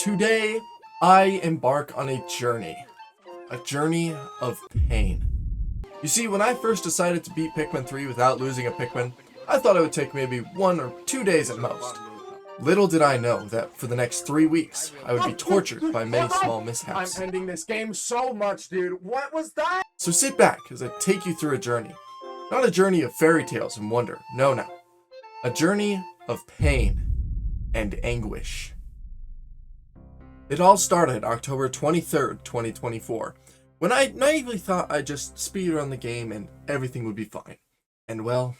Today, I embark on a journey of pain. You see, when I first decided to beat Pikmin 3 without losing a Pikmin, I thought it would take maybe 1 or 2 days at most. Little did I know that for the next 3 weeks, I would be tortured by many small mishaps. I'm ending this game so much, dude. What was that? So sit back as I take you through a journey. Not a journey of fairy tales and wonder, no. A journey of pain and anguish. It all started October 23rd, 2024, when I naively thought I'd just speedrun the game and everything would be fine. And well,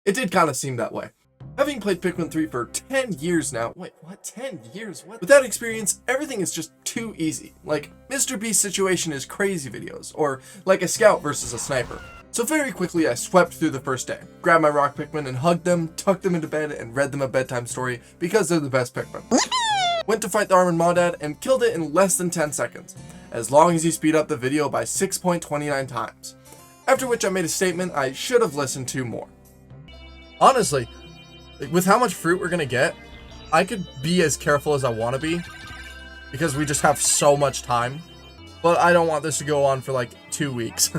it did kind of seem that way. Having played Pikmin 3 for 10 years now, wait, what, 10 years? What? With that experience, everything is just too easy. Like Mr. Beast's situation is crazy videos, or like a scout versus a sniper. So very quickly I swept through the first day, grabbed my rock Pikmin and hugged them, tucked them into bed, and read them a bedtime story because they're the best Pikmin. Went to fight the Armored Maudad and killed it in less than 10 seconds, as long as you speed up the video by 6.29 times. After which I made a statement I should have listened to more. Honestly, with how much fruit we're gonna get, I could be as careful as I want to be, because we just have so much time, but I don't want this to go on for like 2 weeks.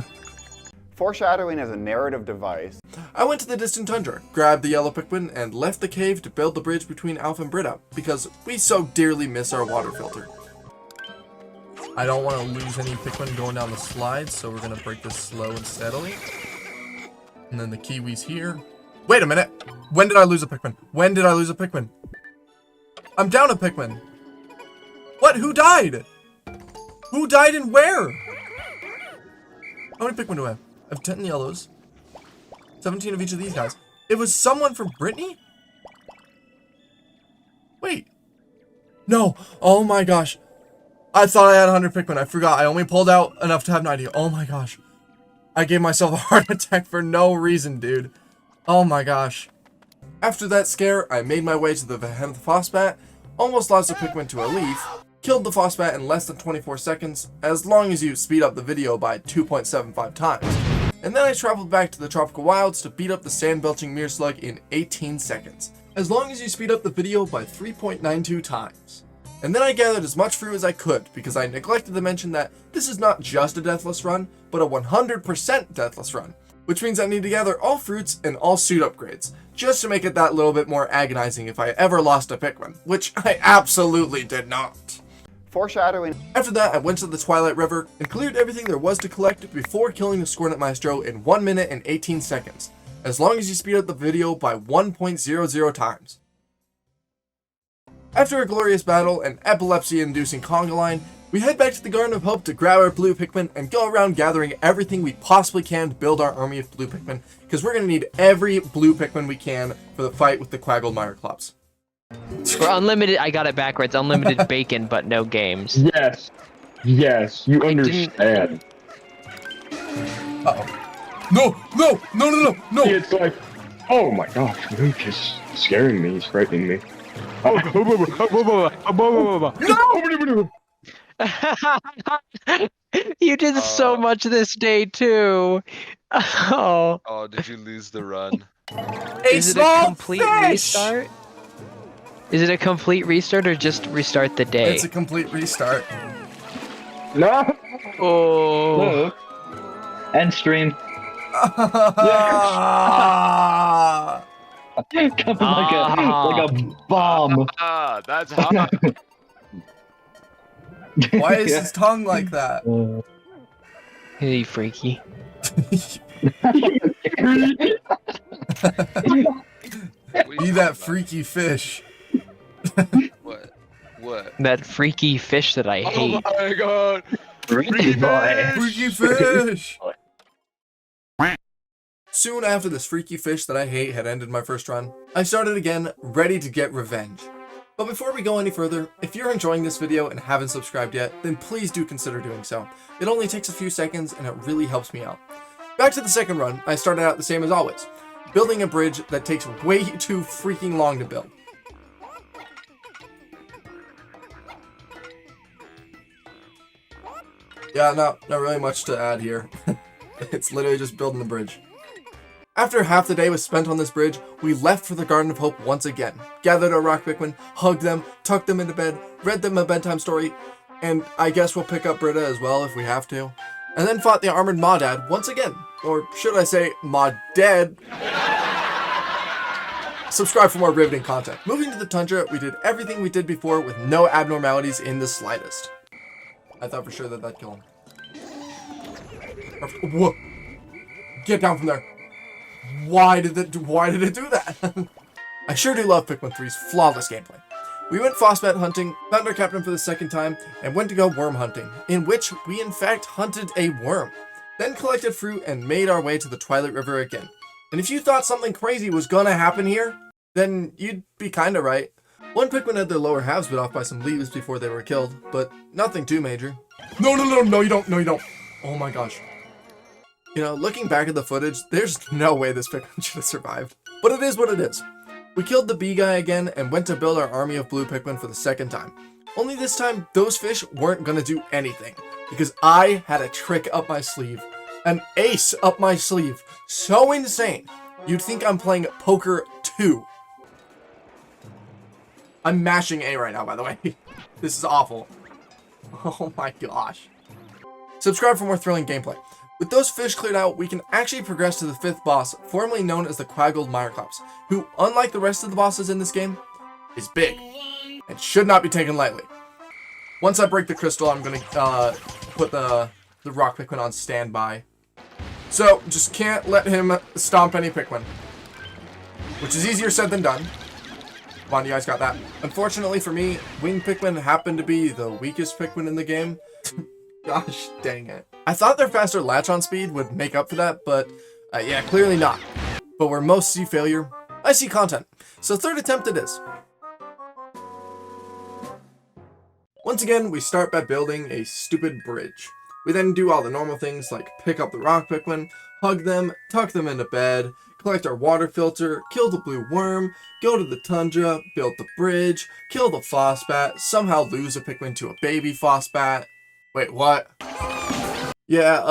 Foreshadowing as a narrative device. I went to the distant tundra, grabbed the yellow Pikmin, and left the cave to build the bridge between Alpha and Britta, because we so dearly miss our water filter. I don't want to lose any Pikmin going down the slide, so we're going to break this slow and steadily. And then the Kiwi's here. Wait a minute! When did I lose a Pikmin? When did I lose a Pikmin? I'm down a Pikmin! What? Who died? Who died and where? How many Pikmin do I have? I have 10 yellows. 17 of each of these guys. It was someone from Brittany? Wait. No. Oh my gosh. I thought I had 100 Pikmin. I forgot. I only pulled out enough to have 90. Oh my gosh. I gave myself a heart attack for no reason, dude. Oh my gosh. After that scare, I made my way to the Behemoth Phospat, almost lost a Pikmin to a leaf, killed the Phospat in less than 24 seconds, as long as you speed up the video by 2.75 times. And then I traveled back to the Tropical Wilds to beat up the Sand-Belching Mirror Slug in 18 seconds, as long as you speed up the video by 3.92 times. And then I gathered as much fruit as I could, because I neglected to mention that this is not just a Deathless run, but a 100% Deathless run, which means I need to gather all fruits and all suit upgrades, just to make it that little bit more agonizing if I ever lost a Pikmin, which I absolutely did not. Foreshadowing. After that, I went to the Twilight River and cleared everything there was to collect before killing the Scornet Maestro in 1 minute and 18 seconds, as long as you speed up the video by 1.00 times. After a glorious battle and epilepsy-inducing conga line, we head back to the Garden of Hope to grab our blue Pikmin and go around gathering everything we possibly can to build our army of blue Pikmin, because we're going to need every blue Pikmin we can for the fight with the Quaggled Myroclops. For unlimited, I got it backwards. Unlimited bacon, but no games. Yes. Yes, you understand. Uh-oh. No! It's like, oh my gosh, Luke is scaring me, he's frightening me. No! You did so much this day, too. Oh. Oh, did you lose the run? Is it a complete restart? Is it a complete restart or just restart the day? It's a complete restart. No! Oh. No. End stream. Coming like a bomb. Ah, that's hot. Why is his tongue like that? Hey, freaky. Be that freaky fish. What? That freaky fish that I hate. Oh my god! Freaky boy. Freaky fish! Soon after this freaky fish that I hate had ended my first run, I started again, ready to get revenge. But before we go any further, if you're enjoying this video and haven't subscribed yet, then please do consider doing so. It only takes a few seconds and it really helps me out. Back to the second run, I started out the same as always, building a bridge that takes way too freaking long to build. Yeah, not really much to add here. It's literally just building the bridge. After half the day was spent on this bridge, we left for the Garden of Hope once again, gathered our rock Pikmin, hugged them, tucked them into bed, read them a bedtime story, and I guess we'll pick up Britta as well if we have to. And then fought the armored Maudad once again. Or should I say, Maudad? Subscribe for more riveting content. Moving to the tundra, we did everything we did before with no abnormalities in the slightest. I thought for sure that that'd kill him. Whoa! Get down from there. Why did it do that? I sure do love Pikmin 3's flawless gameplay. We went Frostbat hunting, found our captain for the second time, and went to go worm hunting, in which we in fact hunted a worm. Then collected fruit and made our way to the Twilight River again. And if you thought something crazy was gonna happen here, then you'd be kinda right. One Pikmin had their lower halves bit off by some leaves before they were killed, but nothing too major. No, you don't. Oh my gosh. You know, looking back at the footage, there's no way this Pikmin should have survived. But it is what it is. We killed the bee guy again and went to build our army of blue Pikmin for the second time. Only this time, those fish weren't gonna do anything, because I had a trick up my sleeve. An ace up my sleeve. So insane. You'd think I'm playing Poker 2. I'm mashing A right now, by the way. This is awful. Oh my gosh. Subscribe for more thrilling gameplay. With those fish cleared out, we can actually progress to the 5th boss, formerly known as the Quaggled Myreclops, who, unlike the rest of the bosses in this game, is big, and should not be taken lightly. Once I break the crystal, I'm going to put the rock Pikmin on standby. So, just can't let him stomp any Pikmin, which is easier said than done. Come on, you guys got that. Unfortunately for me, winged Pikmin happened to be the weakest Pikmin in the game. Gosh dang it. I thought their faster latch-on speed would make up for that, but yeah, clearly not. But where most see failure, I see content. So 3rd attempt it is. Once again, we start by building a stupid bridge. We then do all the normal things like pick up the rock Pikmin, hug them, tuck them into bed, collect our water filter, kill the blue worm, go to the tundra, build the bridge, kill the Frostbat, somehow lose a Pikmin to a baby Frostbat. Wait, what? Yeah,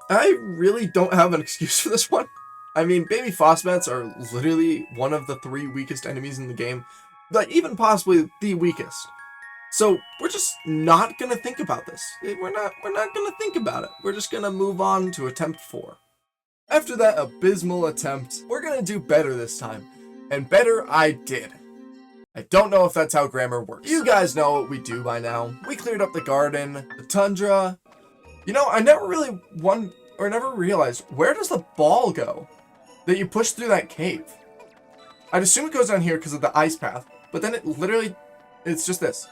I really don't have an excuse for this one. I mean, baby Frostbats are literally one of the 3 weakest enemies in the game, like even possibly the weakest. So we're just not gonna think about this. We're not gonna think about it. We're just gonna move on to attempt 4. After that abysmal attempt, we're gonna do better this time. And better I did. I don't know if that's how grammar works. You guys know what we do by now. We cleared up the garden, the tundra. You know, I never realized, where does the ball go that you push through that cave? I'd assume it goes down here because of the ice path, but then it's just this.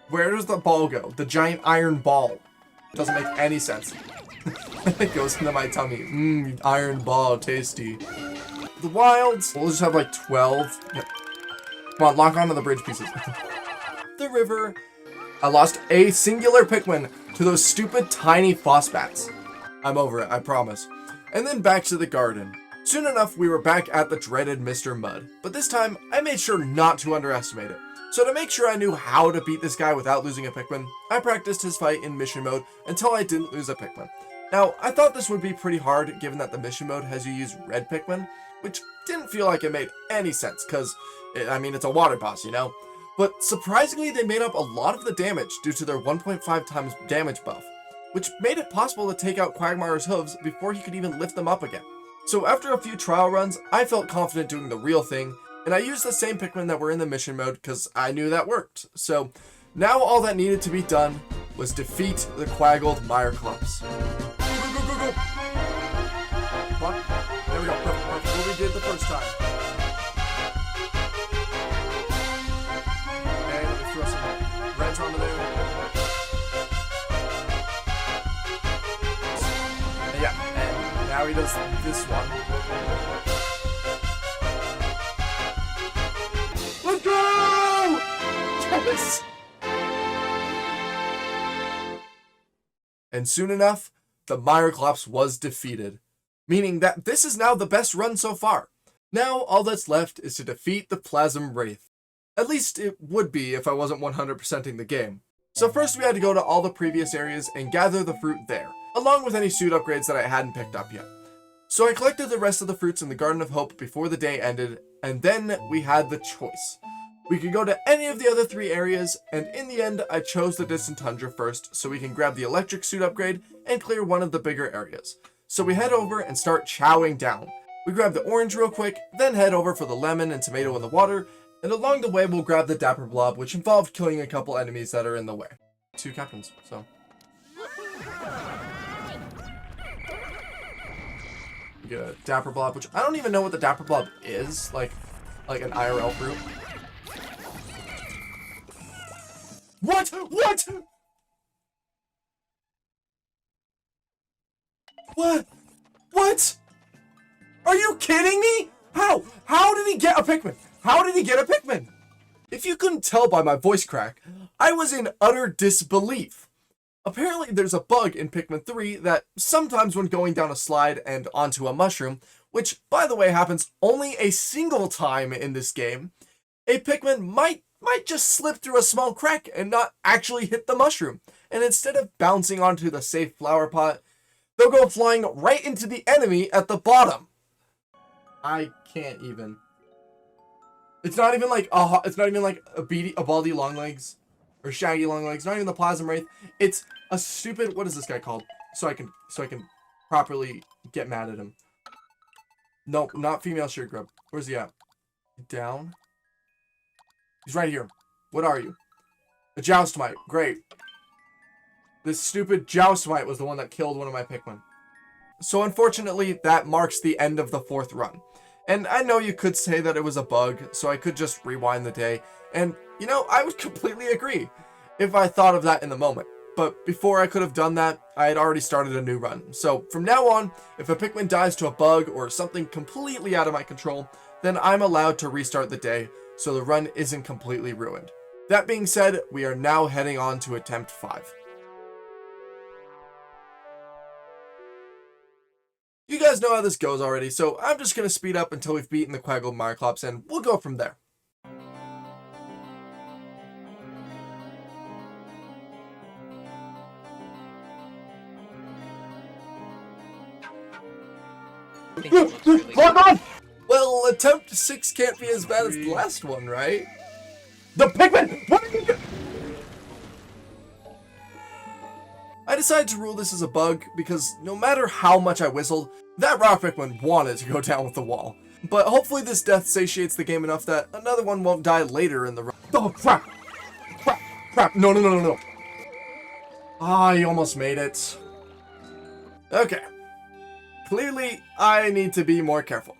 Where does the ball go? The giant iron ball. Doesn't make any sense. It goes into my tummy. Iron ball, tasty. The wilds, we'll just have like 12. Yeah. Come on, lock onto the bridge pieces. The river. I lost a singular Pikmin to those stupid tiny Frostbats. I'm over it, I promise. And then back to the garden. Soon enough, we were back at the dreaded Mr. Mud. But this time, I made sure not to underestimate it. So to make sure I knew how to beat this guy without losing a Pikmin, I practiced his fight in mission mode until I didn't lose a Pikmin. Now, I thought this would be pretty hard given that the mission mode has you use red Pikmin, which didn't feel like it made any sense, because, I mean, it's a water boss, you know? But surprisingly, they made up a lot of the damage due to their 1.5 times damage buff, which made it possible to take out Quagmire's hooves before he could even lift them up again. So after a few trial runs, I felt confident doing the real thing, and I used the same Pikmin that were in the mission mode because I knew that worked. So now all that needed to be done was defeat the Quaggled Myreclops. Go. Come on. There we go. Perfect. What we did the first time. Okay, let me throw some reds onto there. Yeah, and now he does this one. Let's go! Yes! And soon enough, the Myreclops was defeated, meaning that this is now the best run so far. Now all that's left is to defeat the Plasm Wraith. At least it would be if I wasn't 100%ing the game. So first we had to go to all the previous areas and gather the fruit there, along with any suit upgrades that I hadn't picked up yet. So I collected the rest of the fruits in the Garden of Hope before the day ended, and then we had the choice. We could go to any of the other 3 areas, and in the end, I chose the Distant Tundra first so we can grab the electric suit upgrade and clear one of the bigger areas. So we head over and start chowing down. We grab the orange real quick, then head over for the lemon and tomato in the water, and along the way we'll grab the Dapper Blob, which involved killing a couple enemies that are in the way. 2 captains, so. We get a Dapper Blob, which I don't even know what the Dapper Blob is, like an IRL fruit. What? What? What? What? Are you kidding me? How? How did he get a Pikmin? How did he get a Pikmin? If you couldn't tell by my voice crack, I was in utter disbelief. Apparently there's a bug in Pikmin 3 that sometimes when going down a slide and onto a mushroom, which by the way happens only a single time in this game, a Pikmin might just slip through a small crack and not actually hit the mushroom. And instead of bouncing onto the safe flower pot, they'll go flying right into the enemy at the bottom. I can't even. It's not even like a baldy long legs or shaggy long legs. Not even the Plasm Wraith. It's a stupid. What is this guy called? So I can properly get mad at him. Nope, not female shirt grub. Where's he at? Down. He's right here. What are you? A Joustmite. Great. This stupid Joustmite was the one that killed one of my Pikmin. So unfortunately, that marks the end of the 4th run. And I know you could say that it was a bug, so I could just rewind the day. And, you know, I would completely agree if I thought of that in the moment. But before I could have done that, I had already started a new run. So from now on, if a Pikmin dies to a bug or something completely out of my control, then I'm allowed to restart the day, so the run isn't completely ruined. That being said, we are now heading on to attempt 5. You guys know how this goes already, so I'm just going to speed up until we've beaten the Quaggle Myclops, and we'll go from there. Well, attempt 6 can't be as bad as the last one, right? The Pikmin! What did you do? I decided to rule this as a bug because no matter how much I whistled, that rock Pikmin wanted to go down with the wall. But hopefully this death satiates the game enough that another one won't die later in the run. Oh, crap! Crap! Crap! No, no, no, no, no! Ah, you almost made it. Okay. Clearly, I need to be more careful.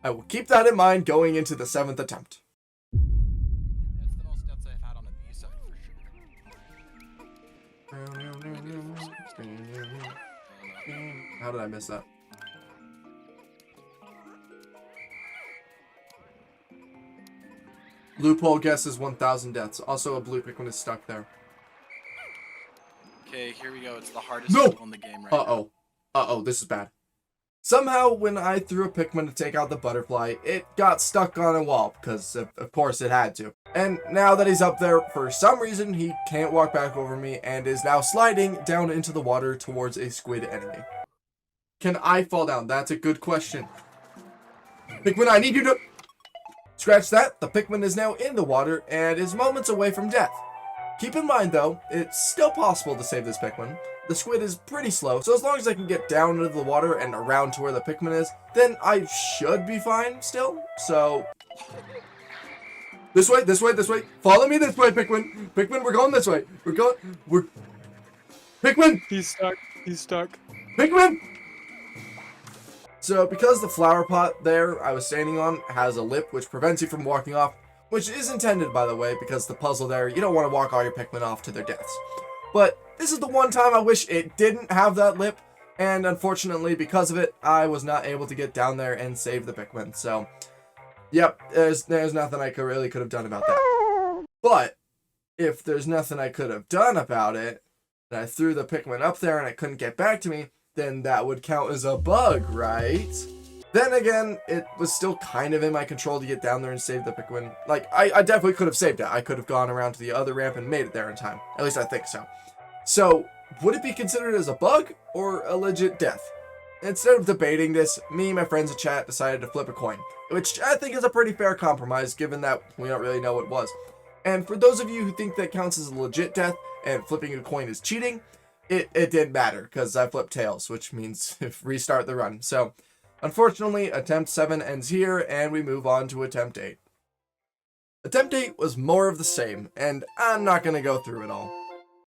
I will keep that in mind going into the 7th attempt. That's the most deaths I've had on the B side for sure. How did I miss that? Loophole guesses 1,000 deaths. Also, a blue Pikmin is stuck there. Okay, here we go. It's the hardest No! level in the game right now. Uh-oh. Uh-oh, this is bad. Somehow, when I threw a Pikmin to take out the butterfly, it got stuck on a wall, because of course it had to. And now that he's up there, for some reason, he can't walk back over me, and is now sliding down into the water towards a squid enemy. Can I fall down? That's a good question. Pikmin, I need you to... Scratch that, the Pikmin is now in the water, and is moments away from death. Keep in mind, though, it's still possible to save this Pikmin. The squid is pretty slow, so as long as I can get down into the water and around to where the Pikmin is, then I should be fine still. So... This way, this way, this way. Follow me this way, Pikmin. Pikmin, we're going this way. We're... Pikmin! He's stuck. He's stuck. Pikmin! So, because the flower pot there I was standing on has a lip which prevents you from walking off, which is intended, by the way, because the puzzle there, you don't want to walk all your Pikmin off to their deaths. But this is the one time I wish it didn't have that lip, and unfortunately, because of it, I was not able to get down there and save the Pikmin. So, yep, there's nothing I could have done about that. But, if there's nothing I could have done about it, and I threw the Pikmin up there and it couldn't get back to me, then that would count as a bug, right? Then again, it was still kind of in my control to get down there and save the Pikmin. Like, I definitely could have saved it. I could have gone around to the other ramp and made it there in time. At least I think so. So, would it be considered as a bug or a legit death? Instead of debating this, me and my friends in chat decided to flip a coin, which I think is a pretty fair compromise given that we don't really know what it was. And for those of you who think that counts as a legit death and flipping a coin is cheating, it didn't matter because I flipped tails, which means restart the run. So unfortunately, attempt 7 ends here and we move on to attempt 8. Attempt 8 was more of the same, and I'm not going to go through it all.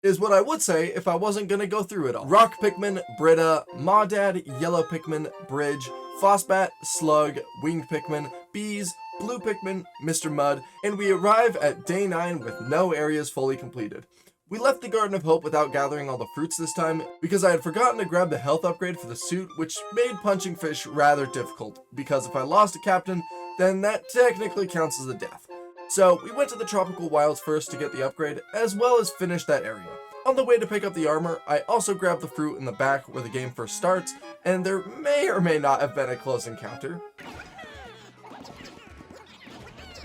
Is what I would say if I wasn't going to go through it all. Rock Pikmin, Britta, Maudad, Yellow Pikmin, Bridge, Fossbat, Slug, Winged Pikmin, Bees, Blue Pikmin, Mr. Mud, and we arrive at day 9 with no areas fully completed. We left the Garden of Hope without gathering all the fruits this time, because I had forgotten to grab the health upgrade for the suit, which made punching fish rather difficult, because if I lost a captain, then that technically counts as a death. So we went to the Tropical Wilds first to get the upgrade, as well as finish that area. On the way to pick up the armor, I also grabbed the fruit in the back where the game first starts, and there may or may not have been a close encounter.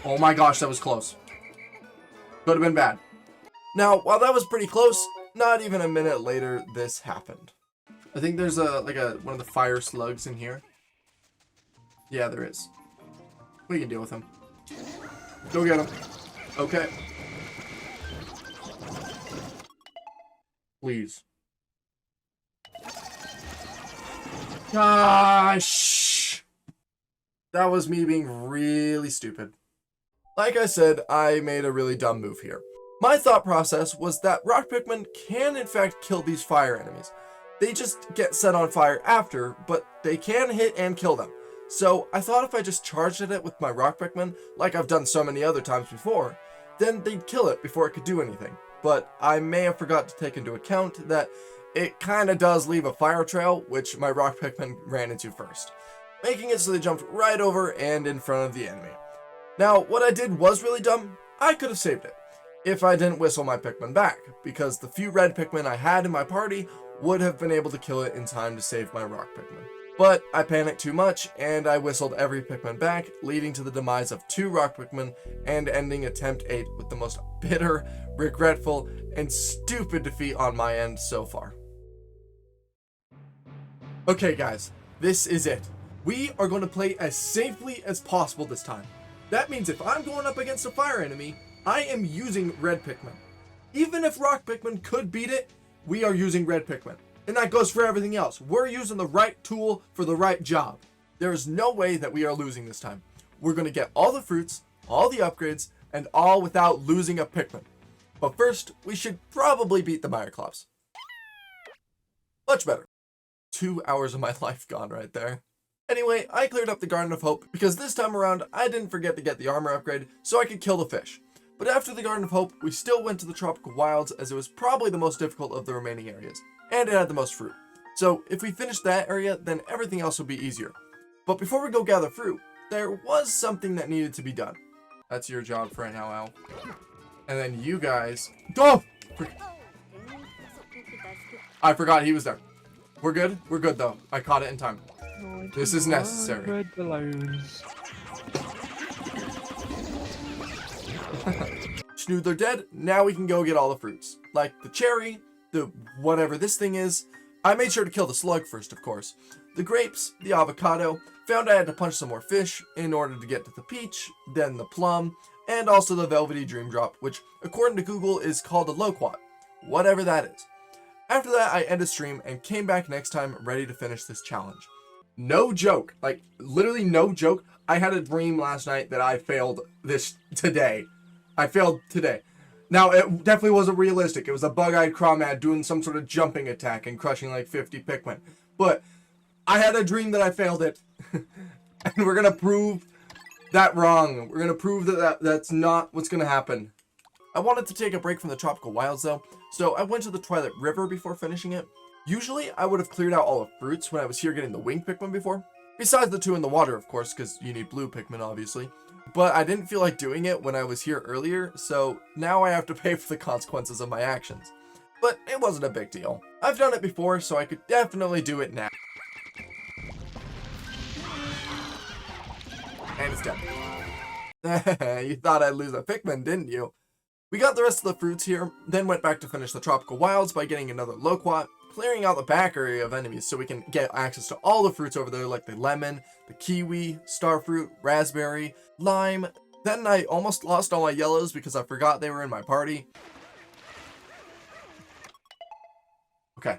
Oh my gosh, that was close. Could have been bad. Now, while that was pretty close, not even a minute later, this happened. I think there's one of the fire slugs in here. Yeah, there is. We can deal with him. Go get him. Okay. Please. Gosh. That was me being really stupid. Like I said, I made a really dumb move here. My thought process was that Rock Pikmin can in fact kill these fire enemies. They just get set on fire after, but they can hit and kill them. So I thought if I just charged at it with my Rock Pikmin, like I've done so many other times before, then they'd kill it before it could do anything. But I may have forgot to take into account that it kinda does leave a fire trail, which my Rock Pikmin ran into first, making it so they jumped right over and in front of the enemy. Now, what I did was really dumb. I could have saved it if I didn't whistle my Pikmin back, because the few red Pikmin I had in my party would have been able to kill it in time to save my Rock Pikmin. But I panicked too much, and I whistled every Pikmin back, leading to the demise of 2 Rock Pikmin, and ending attempt 8 with the most bitter, regretful, and stupid defeat on my end so far. Okay guys, this is it. We are going to play as safely as possible this time. That means if I'm going up against a fire enemy, I am using red Pikmin. Even if Rock Pikmin could beat it, we are using red Pikmin. And that goes for everything else. We're using the right tool for the right job. There is no way that we are losing this time. We're going to get all the fruits, all the upgrades, and all without losing a Pikmin. But first, we should probably beat the Myoclops. Much better. 2 hours of my life gone right there. Anyway, I cleared up the Garden of Hope because this time around, I didn't forget to get the armor upgrade so I could kill the fish. But after the Garden of Hope, we still went to the Tropical Wilds as it was probably the most difficult of the remaining areas, and it had the most fruit. So if we finished that area, then everything else will be easier. But before we go gather fruit, there was something that needed to be done. That's your job for right now, Al. And then you guys... Oh! I forgot he was there. We're good? We're good though. I caught it in time. This is necessary. Red balloons. Schnoodler dead, now we can go get all the fruits. Like the cherry, the whatever this thing is. I made sure to kill the slug first, of course. The grapes, the avocado, found I had to punch some more fish in order to get to the peach, then the plum, and also the velvety dream drop, which according to Google is called a loquat. Whatever that is. After that, I ended stream and came back next time ready to finish this challenge. No joke, like literally no joke. I had a dream last night that I failed this today. I failed today. Now, it definitely wasn't realistic. It was a bug-eyed Crawmad doing some sort of jumping attack and crushing like 50 Pikmin. But I had a dream that I failed it. And we're going to prove that wrong. We're going to prove that that's not what's going to happen. I wanted to take a break from the Tropical Wilds though, so I went to the Twilight River before finishing it. Usually, I would have cleared out all the fruits when I was here getting the Winged Pikmin before. Besides the 2 in the water, of course, because you need blue Pikmin, obviously. But I didn't feel like doing it when I was here earlier, so now I have to pay for the consequences of my actions. But it wasn't a big deal. I've done it before, so I could definitely do it now. And it's done. You thought I'd lose a Pikmin, didn't you? We got the rest of the fruits here, then went back to finish the Tropical Wilds by getting another loquat, clearing out the back area of enemies so we can get access to all the fruits over there, like the lemon, the kiwi, starfruit, raspberry, lime. Then I almost lost all my yellows because I forgot they were in my party. Okay.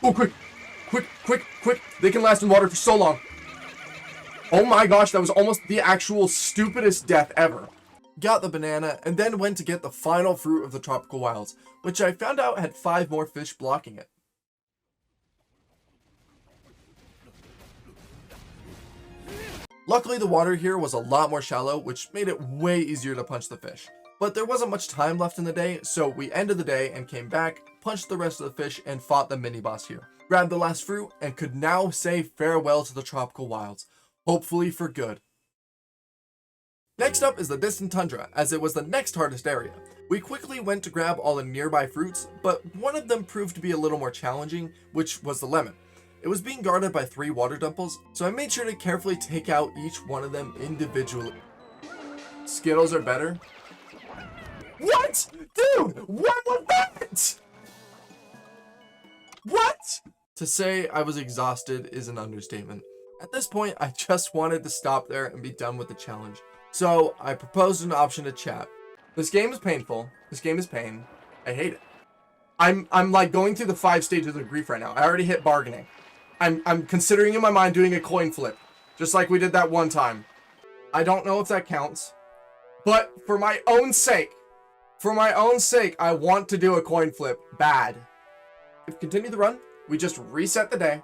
Oh, quick! Quick, quick, quick! They can last in water for so long. Oh my gosh, that was almost the actual stupidest death ever. Got the banana, and then went to get the final fruit of the tropical wilds, which I found out had 5 more fish blocking it. Luckily, the water here was a lot more shallow, which made it way easier to punch the fish. But there wasn't much time left in the day, so we ended the day and came back, punched the rest of the fish, and fought the mini-boss here. Grabbed the last fruit, and could now say farewell to the tropical wilds, hopefully for good. Next up is the distant tundra, as it was the next hardest area. We quickly went to grab all the nearby fruits, but one of them proved to be a little more challenging, which was the lemon. It was being guarded by 3 water dumples, so I made sure to carefully take out each one of them individually. Skittles are better? What? Dude, what was that? What? To say I was exhausted is an understatement. At this point, I just wanted to stop there and be done with the challenge. So I proposed an option to chat. This game is painful. This game is pain. I hate it. I'm like going through the 5 stages of grief right now. I already hit bargaining. I'm considering in my mind doing a coin flip, just like we did that one time. I don't know if that counts, but for my own sake, I want to do a coin flip bad. If we continue the run, we just reset the day.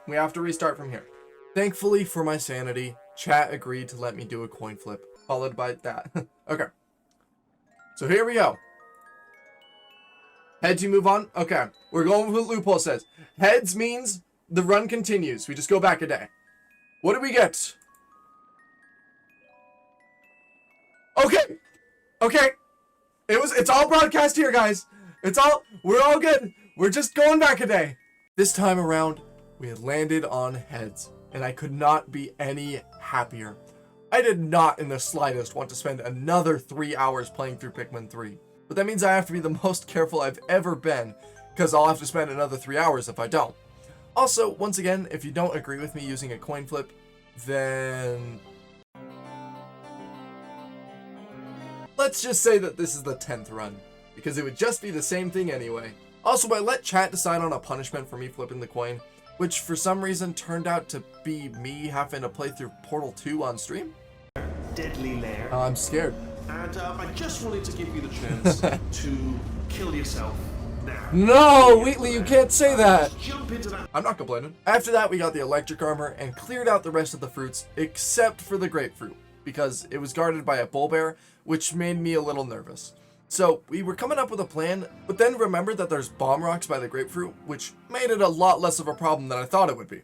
We have to restart from here. Thankfully for my sanity, chat agreed to let me do a coin flip, followed by that. Okay. So here we go. Heads, you move on? Okay. We're going with what Loophole says. Heads means the run continues. We just go back a day. What do we get? Okay. Okay. It's all broadcast here, guys. We're all good. We're just going back a day. This time around, we had landed on heads, and I could not be any happier. I did not in the slightest want to spend another 3 hours playing through Pikmin 3. But that means I have to be the most careful I've ever been, because I'll have to spend another 3 hours if I don't. Also, once again, if you don't agree with me using a coin flip, then let's just say that this is the 10th run, because it would just be the same thing anyway. Also, I let chat decide on a punishment for me flipping the coin, which for some reason turned out to be me having to play through Portal 2 on stream. Deadly lair. I'm scared. And I just wanted to give you the chance to kill yourself now. No, Wheatley, you can't say that. Jump into that. I'm not complaining. After that, we got the electric armor and cleared out the rest of the fruits, except for the grapefruit, because it was guarded by a bull bear, which made me a little nervous. So we were coming up with a plan, but then remembered that there's bomb rocks by the grapefruit, which made it a lot less of a problem than I thought it would be.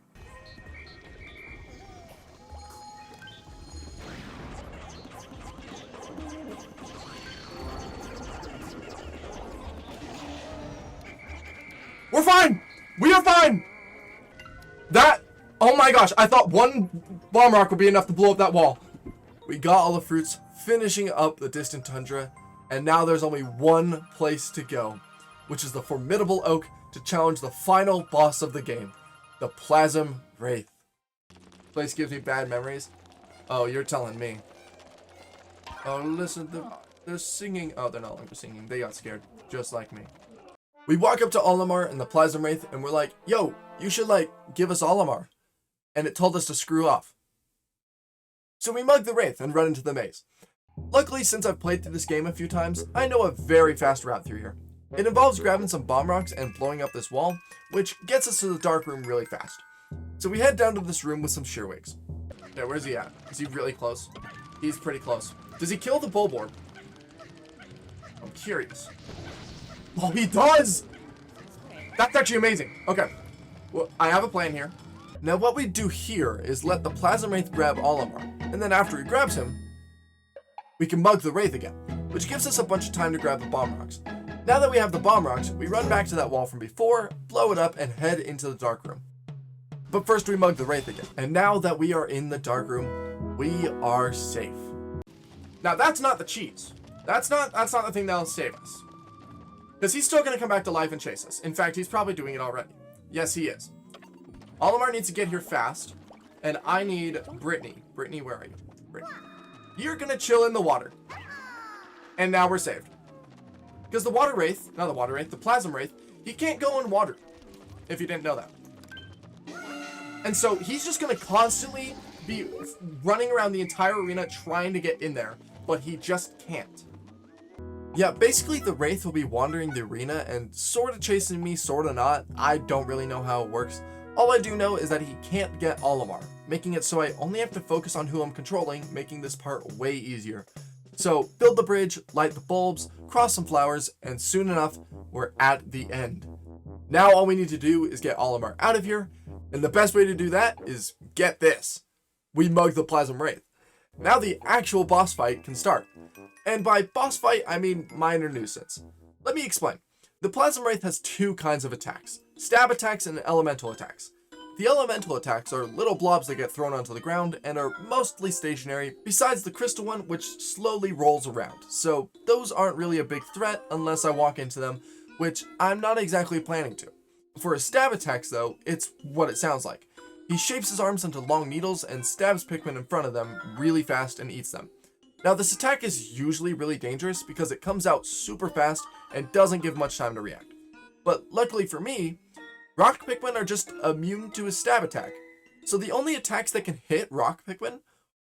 We're fine! We are fine! Oh my gosh, I thought one bomb rock would be enough to blow up that wall. We got all the fruits, finishing up the distant tundra, and now there's only one place to go, which is the formidable oak to challenge the final boss of the game, the Plasm Wraith. Place gives me bad memories. Oh, you're telling me. Oh, listen, they're singing. Oh, they're no longer singing. They got scared, just like me. We walk up to Olimar and the Plasm Wraith, and we're like, yo, you should, give us Olimar. And it told us to screw off. So we mug the Wraith and run into the maze. Luckily, since I've played through this game a few times, I know a very fast route through here. It involves grabbing some bomb rocks and blowing up this wall, which gets us to the dark room really fast. So we head down to this room with some shearwigs. Yeah, where's he at? Is he really close? He's pretty close. Does he kill the bull boar? I'm curious. Oh, he does! That's actually amazing. Okay. Well, I have a plan here. Now, what we do here is let the Plasm Wraith grab Olimar, and then after he grabs him, we can mug the Wraith again, which gives us a bunch of time to grab the bomb rocks. Now that we have the bomb rocks, we run back to that wall from before, blow it up, and head into the dark room. But first we mug the Wraith again. And now that we are in the dark room, we are safe. Now that's not the cheese. That's not the thing that'll save us. Because he's still going to come back to life and chase us. In fact, he's probably doing it already. Yes, he is. Olimar needs to get here fast. And I need Brittany. Brittany, where are you? Brittany. You're going to chill in the water. And now we're saved. Because the water wraith, not the water wraith, the plasm wraith, he can't go in water. If you didn't know that. And so he's just going to constantly be running around the entire arena trying to get in there. But he just can't. Yeah, basically the Wraith will be wandering the arena and sort of chasing me, sort of not. I don't really know how it works. All I do know is that he can't get Olimar, making it so I only have to focus on who I'm controlling, making this part way easier. So build the bridge, light the bulbs, cross some flowers, and soon enough, we're at the end. Now all we need to do is get Olimar out of here, and the best way to do that is get this. We mug the Plasm Wraith. Now the actual boss fight can start. And by boss fight, I mean minor nuisance. Let me explain. The Plasm Wraith has two kinds of attacks. Stab attacks and elemental attacks. The elemental attacks are little blobs that get thrown onto the ground and are mostly stationary, besides the crystal one, which slowly rolls around. So those aren't really a big threat unless I walk into them, which I'm not exactly planning to. For his stab attacks though, it's what it sounds like. He shapes his arms into long needles and stabs Pikmin in front of them really fast and eats them. Now this attack is usually really dangerous because it comes out super fast and doesn't give much time to react. But luckily for me, rock Pikmin are just immune to his stab attack. So the only attacks that can hit rock Pikmin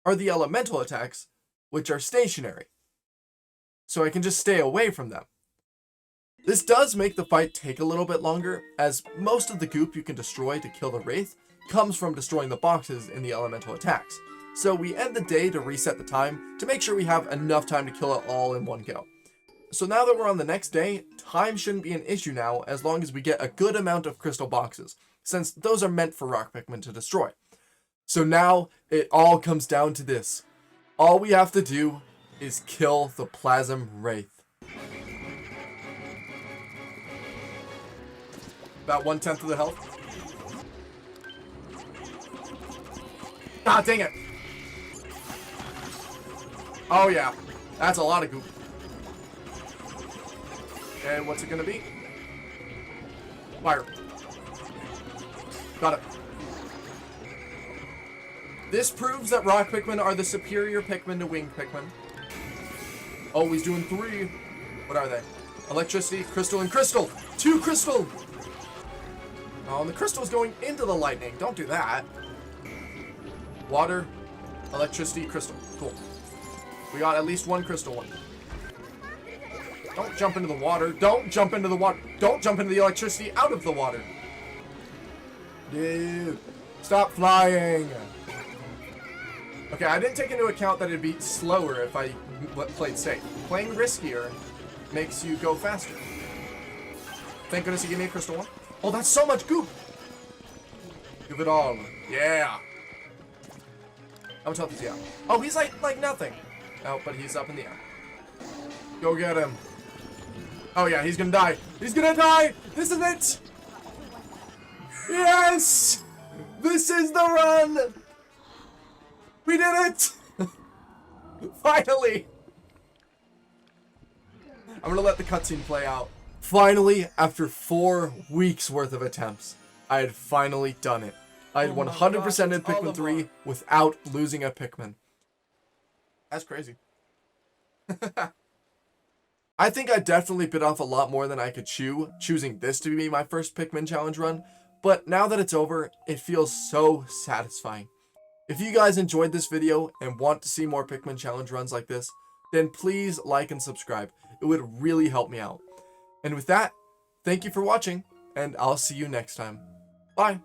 are the elemental attacks, which are stationary. So I can just stay away from them. This does make the fight take a little bit longer, as most of the goop you can destroy to kill the Wraith comes from destroying the boxes in the elemental attacks. So we end the day to reset the time to make sure we have enough time to kill it all in one go. So now that we're on the next day, time shouldn't be an issue now as long as we get a good amount of crystal boxes, since those are meant for rock Pikmin to destroy. So now it all comes down to this. All we have to do is kill the Plasm Wraith. About 1/10 of the health. Ah, dang it. Oh yeah, that's a lot of goop. And what's it gonna be? Fire. Got it. This proves that rock Pikmin are the superior Pikmin to winged Pikmin. Oh, he's doing 3. What are they? Electricity, crystal, and crystal. 2 crystal. Oh, and the crystal is going into the lightning. Don't do that. Water, electricity, crystal. Cool. We got at least 1 crystal one. Don't jump into the water. Don't jump into the water. Don't jump into the electricity out of the water. Dude, stop flying. Okay, I didn't take into account that it'd be slower if I played safe. Playing riskier makes you go faster. Thank goodness he gave me a crystal one. Oh, that's so much goop. Give it all. Yeah. How much health is he at? Oh, he's like nothing. Oh, but he's up in the air. Go get him. Oh yeah, he's gonna die. He's gonna die! This is it! Yes! This is the run! We did it! Finally! I'm gonna let the cutscene play out. Finally, after 4 weeks worth of attempts, I had finally done it. I had 100%ed Pikmin 3 without losing a Pikmin. That's crazy. I think I definitely bit off a lot more than I could chew, choosing this to be my first Pikmin challenge run, but now that it's over, it feels so satisfying. If you guys enjoyed this video and want to see more Pikmin challenge runs like this, then please like and subscribe. It would really help me out. And with that, thank you for watching, and I'll see you next time. Bye!